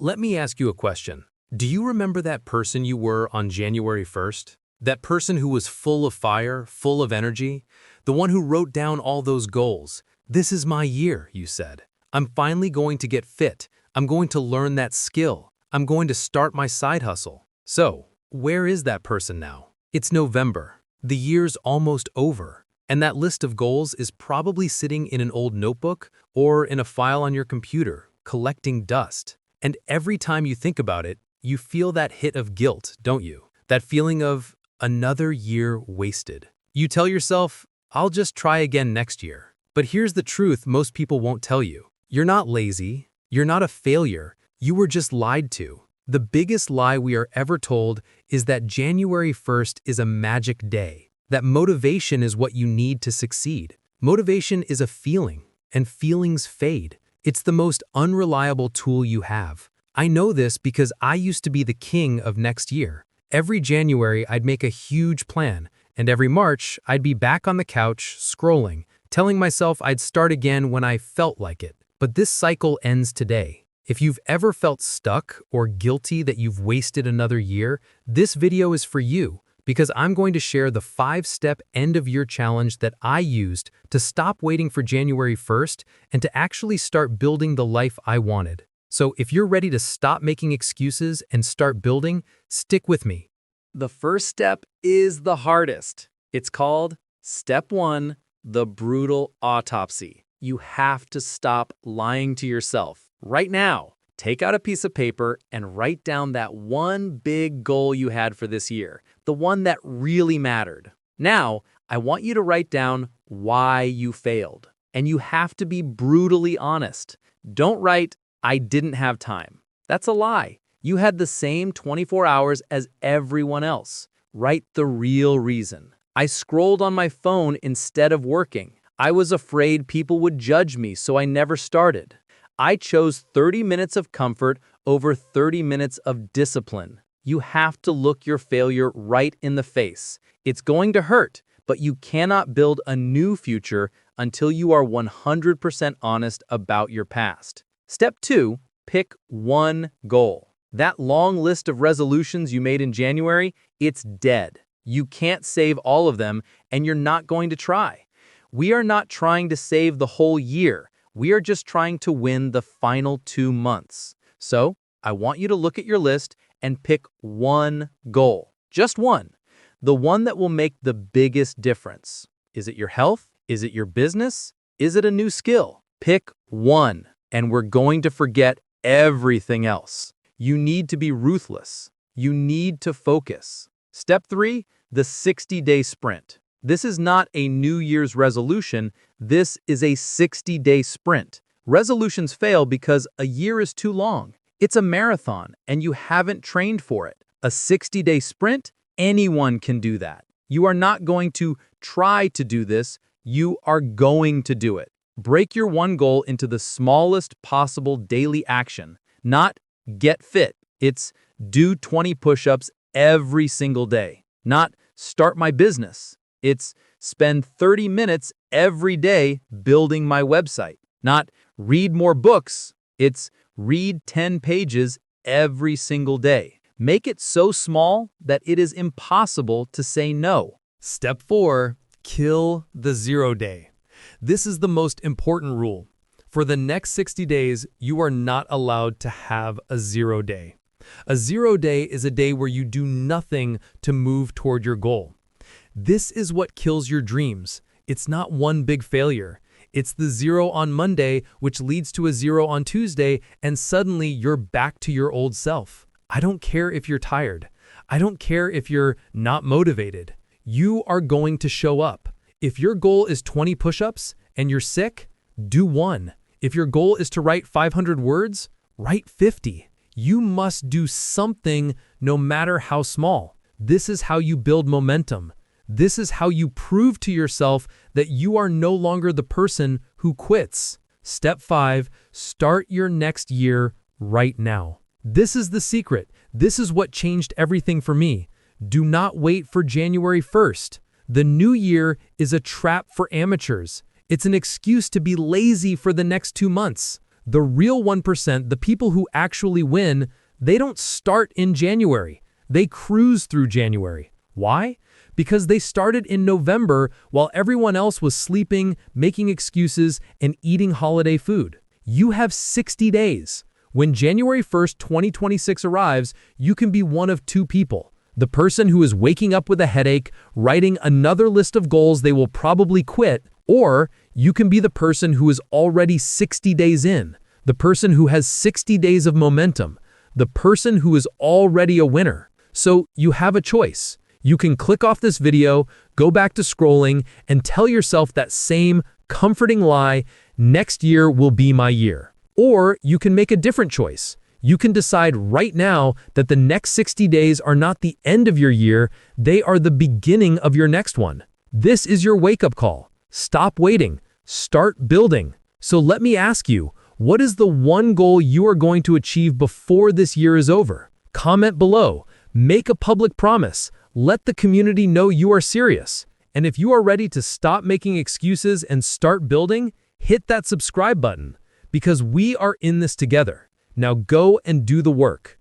Let me ask you a question. Do you remember that person you were on January 1st? That person who was full of fire, full of energy? The one who wrote down all those goals. This is my year, you said. I'm finally going to get fit. I'm going to learn that skill. I'm going to start my side hustle. So, where is that person now? It's November. The year's almost over. And that list of goals is probably sitting in an old notebook or in a file on your computer, collecting dust. And every time you think about it, you feel that hit of guilt, don't you? That feeling of another year wasted. You tell yourself, I'll just try again next year. But here's the truth most people won't tell you. You're not lazy. You're not a failure. You were just lied to. The biggest lie we are ever told is that January 1st is a magic day. That motivation is what you need to succeed. Motivation is a feeling, and feelings fade. It's the most unreliable tool you have. I know this because I used to be the king of next year. Every January, I'd make a huge plan, and every March, I'd be back on the couch, scrolling, telling myself I'd start again when I felt like it. But this cycle ends today. If you've ever felt stuck or guilty that you've wasted another year, this video is for you, because I'm going to share the 5-step end-of-year challenge that I used to stop waiting for January 1st and to actually start building the life I wanted. So if you're ready to stop making excuses and start building, stick with me. The first step is the hardest. It's called Step 1, the brutal autopsy. You have to stop lying to yourself right now. Take out a piece of paper and write down that one big goal you had for this year, the one that really mattered. Now, I want you to write down why you failed. And you have to be brutally honest. Don't write, I didn't have time. That's a lie. You had the same 24 hours as everyone else. Write the real reason. I scrolled on my phone instead of working. I was afraid people would judge me, so I never started. I chose 30 minutes of comfort over 30 minutes of discipline. You have to look your failure right in the face. It's going to hurt, but you cannot build a new future until you are 100% honest about your past. Step 2, pick one goal. That long list of resolutions you made in January, it's dead. You can't save all of them, and you're not going to try. We are not trying to save the whole year. We are just trying to win the final 2 months. So, I want you to look at your list and pick one goal. Just one. The one that will make the biggest difference. Is it your health? Is it your business? Is it a new skill? Pick one, and we're going to forget everything else. You need to be ruthless. You need to focus. Step 3, the 60-day sprint. This is not a New Year's resolution. This is a 60-day sprint. Resolutions fail because a year is too long. It's a marathon, and you haven't trained for it. A 60-day sprint, anyone can do that. You are not going to try to do this. You are going to do it. Break your one goal into the smallest possible daily action. Not get fit. It's do 20 push-ups every single day. Not start my business. It's spend 30 minutes every day building my website. Not read more books. It's read 10 pages every single day. Make it so small that it is impossible to say no. Step 4, kill the 0 day. This is the most important rule. For the next 60 days, you are not allowed to have a 0 day. A 0 day is a day where you do nothing to move toward your goal. This is what kills your dreams. It's not one big failure. It's the 0 on Monday, which leads to a 0 on Tuesday, and suddenly you're back to your old self. I don't care if you're tired. I don't care if you're not motivated. You are going to show up. If your goal is 20 push-ups and you're sick, do 1. If your goal is to write 500 words, write 50. You must do something no matter how small. This is how you build momentum. This is how you prove to yourself that you are no longer the person who quits. Step 5, start your next year right now. This is the secret. This is what changed everything for me. Do not wait for January 1st. The new year is a trap for amateurs. It's an excuse to be lazy for the next 2 months. The real 1%, the people who actually win, they don't start in January. They cruise through January. Why? Because they started in November while everyone else was sleeping, making excuses, and eating holiday food. You have 60 days. When January 1st, 2026 arrives, you can be one of two people. The person who is waking up with a headache, writing another list of goals they will probably quit, or you can be the person who is already 60 days in, the person who has 60 days of momentum, the person who is already a winner. So you have a choice. You can click off this video, go back to scrolling, and tell yourself that same comforting lie, next year will be my year. Or you can make a different choice. You can decide right now that the next 60 days are not the end of your year, they are the beginning of your next one. This is your wake-up call. Stop waiting. Start building. So let me ask you, what is the one goal you are going to achieve before this year is over? Comment below. Make a public promise. Let the community know you are serious. And if you are ready to stop making excuses and start building, hit that subscribe button, because we are in this together. Now go and do the work.